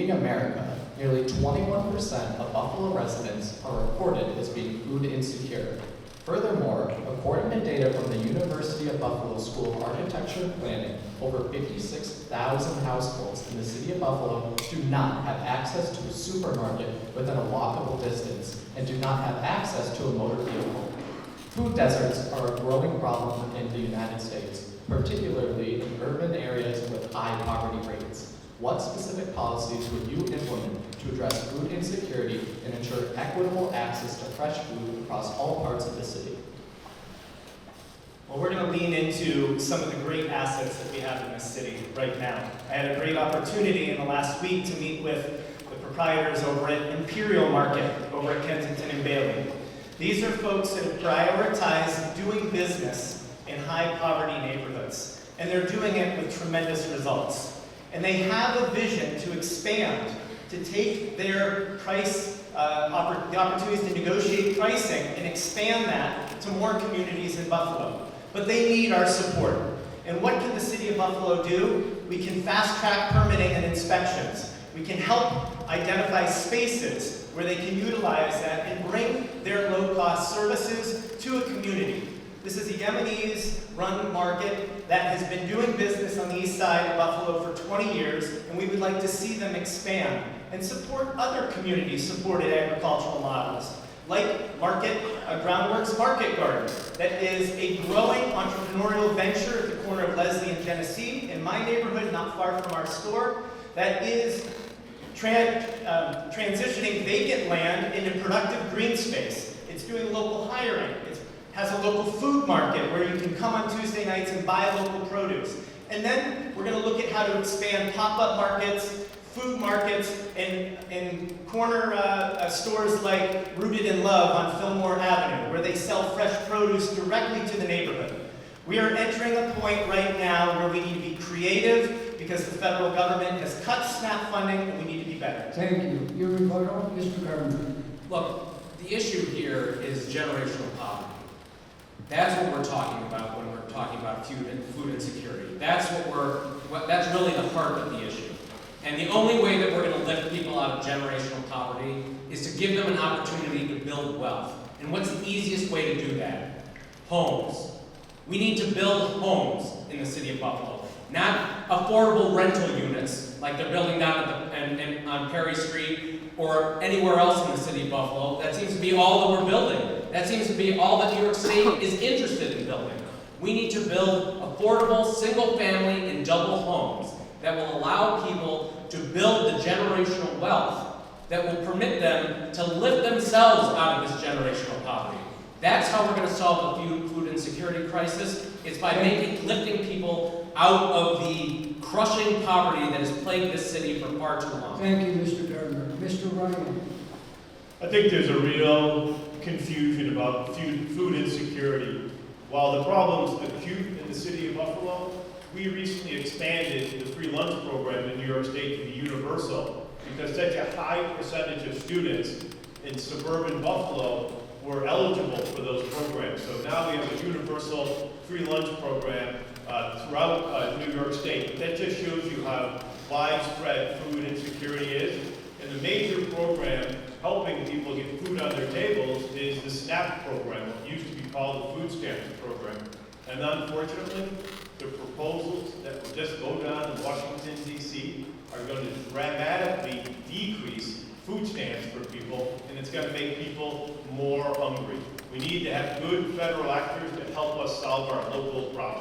leading America, nearly 21% of Buffalo residents are reported as being food insecure. Furthermore, according to data from the University of Buffalo School of Architecture and Planning, over 56,000 households in the city of Buffalo do not have access to a supermarket within a walkable distance and do not have access to a motor vehicle. Food deserts are a growing problem in the United States, particularly in urban areas with high poverty rates. What specific policies would you implement to address food insecurity and ensure equitable access to fresh food across all parts of the city? Well, we're going to lean into some of the great assets that we have in this city right now. I had a great opportunity in the last week to meet with the proprietors over at Imperial Market over at Kensington and Bailey. These are folks that have prioritized doing business in high poverty neighborhoods, and they're doing it with tremendous results. And they have a vision to expand, to take their price, the opportunities to negotiate pricing and expand that to more communities in Buffalo. But they need our support. And what can the city of Buffalo do? We can fast track permitting and inspections. We can help identify spaces where they can utilize that and bring their low-cost services to a community. This is a Yemenis-run market that has been doing business on the east side of Buffalo for 20 years, and we would like to see them expand and support other community-supported agricultural models, like Groundworks Market Garden, that is a growing entrepreneurial venture at the corner of Leslie and Genesee, in my neighborhood, not far from our store, that is transitioning vacant land into productive green space. It's doing local hiring. It has a local food market where you can come on Tuesday nights and buy local produce. And then we're going to look at how to expand pop-up markets, food markets, and corner stores like Rooted in Love on Fillmore Avenue, where they sell fresh produce directly to the neighborhood. We are entering a point right now where we need to be creative because the federal government has cut SNAP funding and we need to be better. Thank you. Your rebuttal, Mr. Gardner. Look, the issue here is generational poverty. That's what we're talking about when we're talking about food insecurity. That's that's really the heart of the issue. And the only way that we're going to lift people out of generational poverty is to give them an opportunity to build wealth. And what's the easiest way to do that? Homes. We need to build homes in the city of Buffalo, not affordable rental units like they're building down on Perry Street or anywhere else in the city of Buffalo. That seems to be all that we're building. That seems to be all that New York State is interested in building. We need to build affordable, single-family, and double homes that will allow people to build the generational wealth that will permit them to lift themselves out of this generational poverty. That's how we're going to solve the food insecurity crisis. It's by lifting people out of the crushing poverty that has plagued this city for far too long. Thank you, Mr. Gardner. Mr. Ryan. I think there's a real confusion about food insecurity. While the problem's acute in the city of Buffalo, we recently expanded the free lunch program in New York State to be universal because such a high percentage of students in suburban Buffalo were eligible for those programs. So now we have a universal free lunch program throughout New York State. That just shows you how widespread food insecurity is. And the major program helping people get food on their tables is the SNAP program, what used to be called the food stamps program. And unfortunately, the proposals that will just voted on in Washington, D.C. are going to dramatically decrease food stamps for people, and it's going to make people more hungry. We need to have good federal actors that help us solve our local problems.